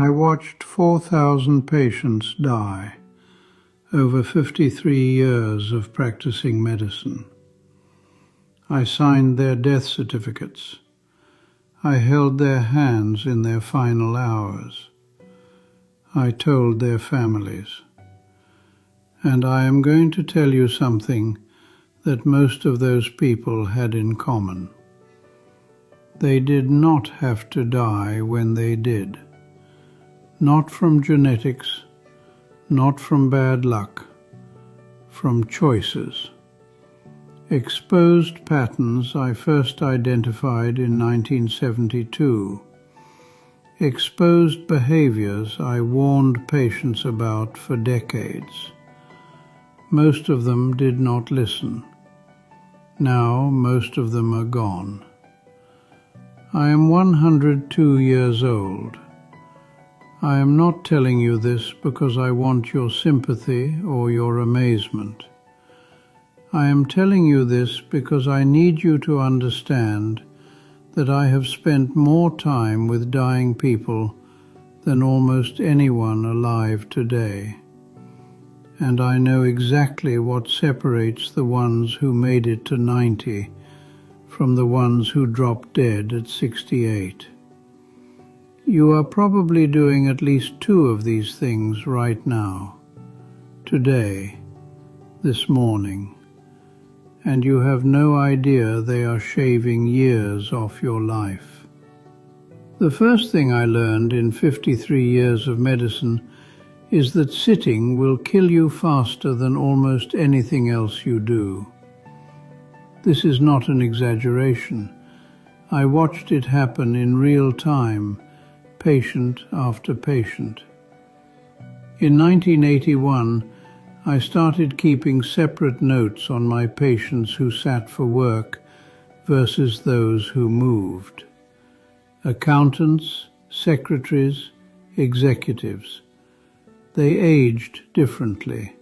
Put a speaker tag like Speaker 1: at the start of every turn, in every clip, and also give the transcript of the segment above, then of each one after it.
Speaker 1: I watched 4,000 patients die over 53 years of practicing medicine. I signed their death certificates. I held their hands in their final hours. I told their families. And I am going to tell you something that most of those people had in common. They did not have to die when they did. Not from genetics, not from bad luck, from choices. Exposed patterns I first identified in 1972. Exposed behaviors I warned patients about for decades. Most of them did not listen. Now most of them are gone. I am 102 years old. I am not telling you this because I want your sympathy or your amazement. I am telling you this because I need you to understand that I have spent more time with dying people than almost anyone alive today. And I know exactly what separates the ones who made it to 90 from the ones who dropped dead at 68. You are probably doing at least 2 of these things right now, today, this morning, and you have no idea they are shaving years off your life. The first thing I learned in 53 years of medicine is that sitting will kill you faster than almost anything else you do. This is not an exaggeration. I watched it happen in real time, patient after patient. In 1981, I started keeping separate notes on my patients who sat for work versus those who moved. Accountants, secretaries, executives. They aged differently.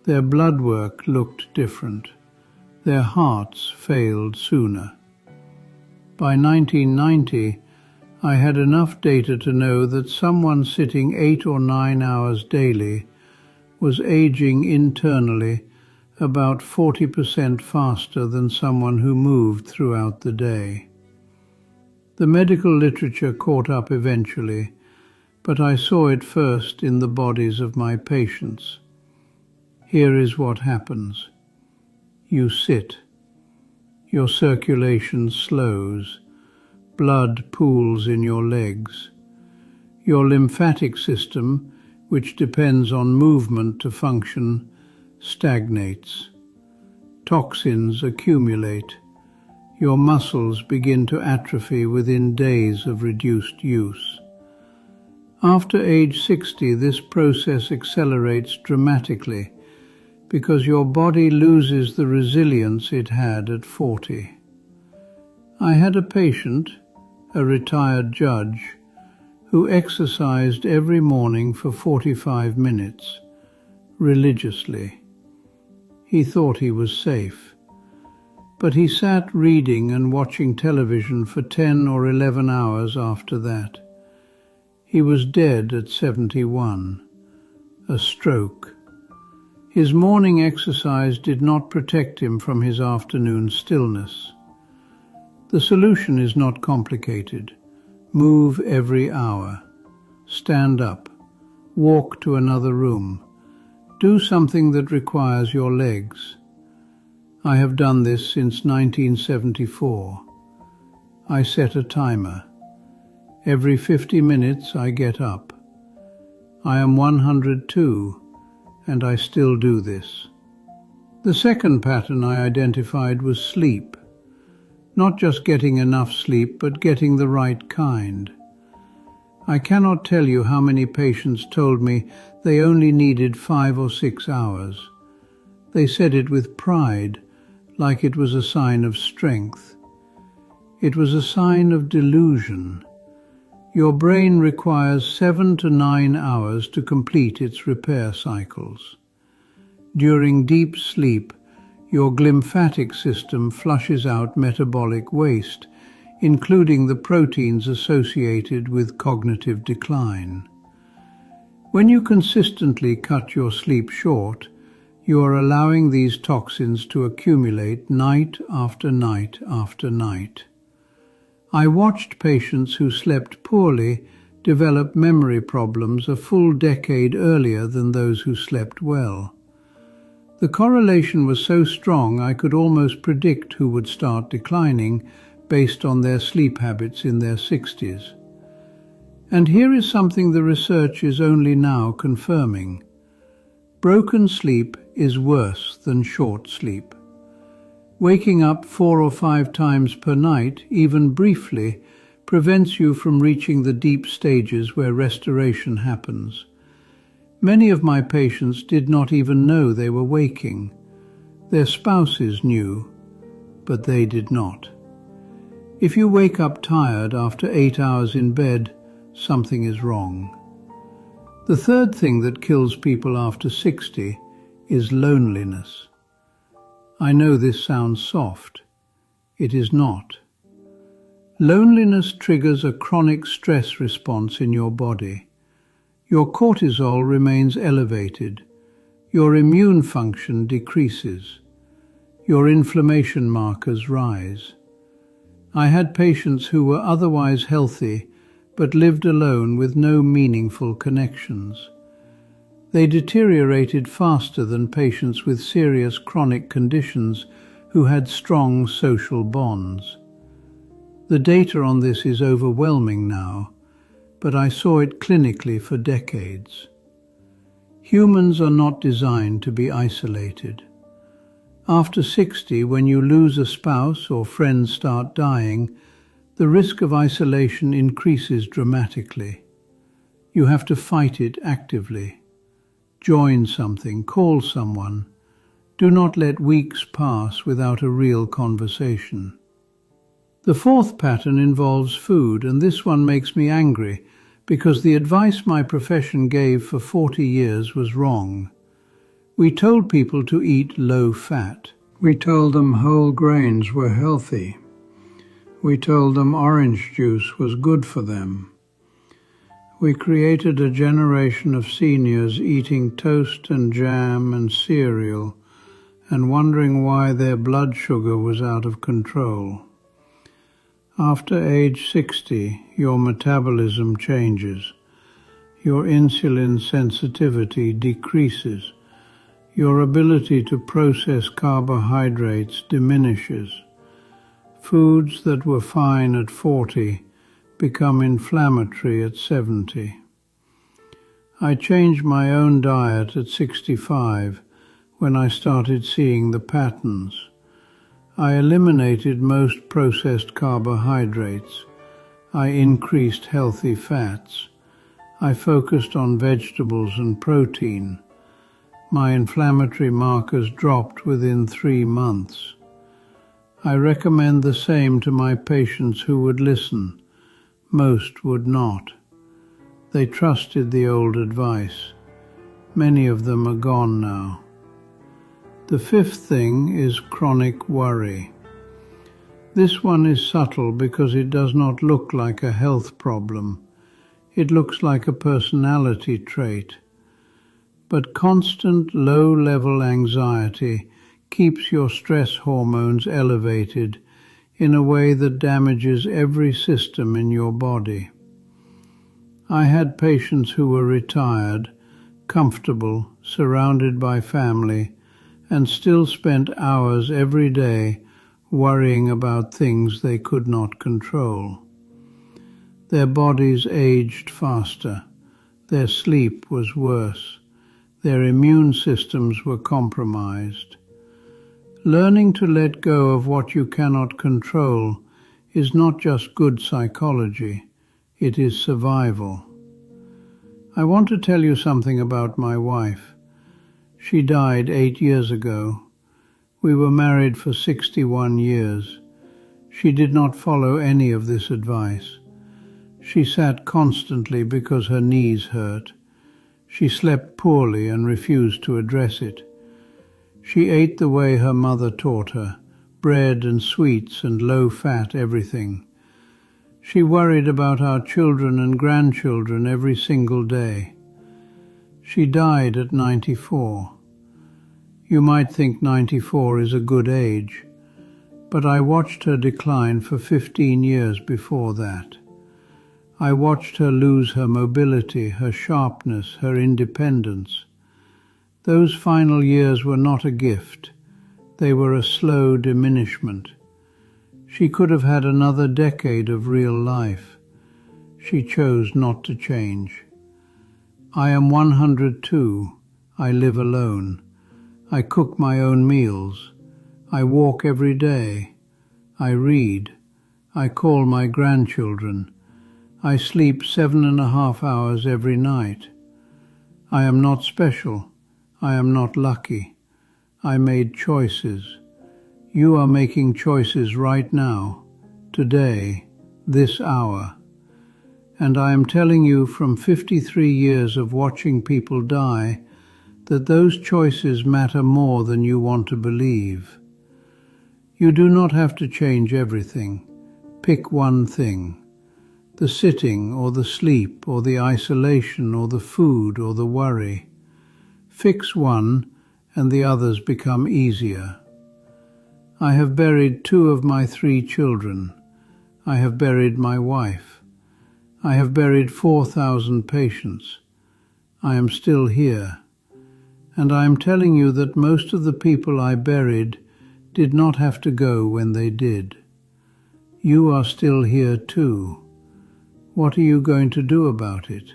Speaker 1: Their blood work looked different. Their hearts failed sooner. By 1990, I had enough data to know that someone sitting 8 or 9 hours daily was aging internally about 40% faster than someone who moved throughout the day. The medical literature caught up eventually, but I saw it first in the bodies of my patients. Here is what happens. You sit. Your circulation slows. Blood pools in your legs. Your lymphatic system, which depends on movement to function, stagnates. Toxins accumulate. Your muscles begin to atrophy within days of reduced use. After age 60, this process accelerates dramatically because your body loses the resilience it had at 40. I had a patient, a retired judge, who exercised every morning for 45 minutes, religiously. He thought he was safe, but he sat reading and watching television for 10 or 11 hours after that. He was dead at 71, a stroke. His morning exercise did not protect him from his afternoon stillness. The solution is not complicated. Move every hour. Stand up. Walk to another room. Do something that requires your legs. I have done this since 1974. I set a timer. Every 50 minutes I get up. I am 102, and I still do this. The second pattern I identified was sleep. Not just getting enough sleep, but getting the right kind. I cannot tell you how many patients told me they only needed 5 or 6 hours. They said it with pride, like it was a sign of strength. It was a sign of delusion. Your brain requires 7 to 9 hours to complete its repair cycles. During deep sleep, your glymphatic system flushes out metabolic waste, including the proteins associated with cognitive decline. When you consistently cut your sleep short, you are allowing these toxins to accumulate night after night after night. I watched patients who slept poorly develop memory problems a full decade earlier than those who slept well. The correlation was so strong I could almost predict who would start declining based on their sleep habits in their 60s. And here is something the research is only now confirming. Broken sleep is worse than short sleep. Waking up 4 or 5 times per night, even briefly, prevents you from reaching the deep stages where restoration happens. Many of my patients did not even know they were waking. Their spouses knew, but they did not. If you wake up tired after 8 hours in bed, something is wrong. The third thing that kills people after 60 is loneliness. I know this sounds soft. It is not. Loneliness triggers a chronic stress response in your body. Your cortisol remains elevated. Your immune function decreases. Your inflammation markers rise. I had patients who were otherwise healthy but lived alone with no meaningful connections. They deteriorated faster than patients with serious chronic conditions who had strong social bonds. The data on this is overwhelming now, but I saw it clinically for decades. Humans are not designed to be isolated. After 60, when you lose a spouse or friends start dying, the risk of isolation increases dramatically. You have to fight it actively. Join something, call someone. Do not let weeks pass without a real conversation. The fourth pattern involves food, and this one makes me angry because the advice my profession gave for 40 years was wrong. We told people to eat low fat. We told them whole grains were healthy. We told them orange juice was good for them. We created a generation of seniors eating toast and jam and cereal and wondering why their blood sugar was out of control. After age 60, your metabolism changes. Your insulin sensitivity decreases. Your ability to process carbohydrates diminishes. Foods that were fine at 40 become inflammatory at 70. I changed my own diet at 65 when I started seeing the patterns. I eliminated most processed carbohydrates. I increased healthy fats. I focused on vegetables and protein. My inflammatory markers dropped within 3 months. I recommend the same to my patients who would listen. Most would not. They trusted the old advice. Many of them are gone now. The fifth thing is chronic worry. This one is subtle because it does not look like a health problem. It looks like a personality trait. But constant low-level anxiety keeps your stress hormones elevated in a way that damages every system in your body. I had patients who were retired, comfortable, surrounded by family, and still spent hours every day worrying about things they could not control. Their bodies aged faster. Their sleep was worse. Their immune systems were compromised. Learning to let go of what you cannot control is not just good psychology, it is survival. I want to tell you something about my wife. She died 8 years ago. We were married for 61 years. She did not follow any of this advice. She sat constantly because her knees hurt. She slept poorly and refused to address it. She ate the way her mother taught her, bread and sweets and low-fat everything. She worried about our children and grandchildren every single day. She died at 94. You might think 94 is a good age, but I watched her decline for 15 years before that. I watched her lose her mobility, her sharpness, her independence. Those final years were not a gift. They were a slow diminishment. She could have had another decade of real life. She chose not to change. I am 102. I live alone. I cook my own meals. I walk every day. I read. I call my grandchildren. I sleep 7.5 hours every night. I am not special. I am not lucky. I made choices. You are making choices right now, today, this hour. And I am telling you from 53 years of watching people die that those choices matter more than you want to believe. You do not have to change everything. Pick one thing. The sitting or the sleep or the isolation or the food or the worry. Fix one and the others become easier. I have buried 2 of my 3 children. I have buried my wife. I have buried 4,000 patients. I am still here. And I am telling you that most of the people I buried did not have to go when they did. You are still here too. What are you going to do about it?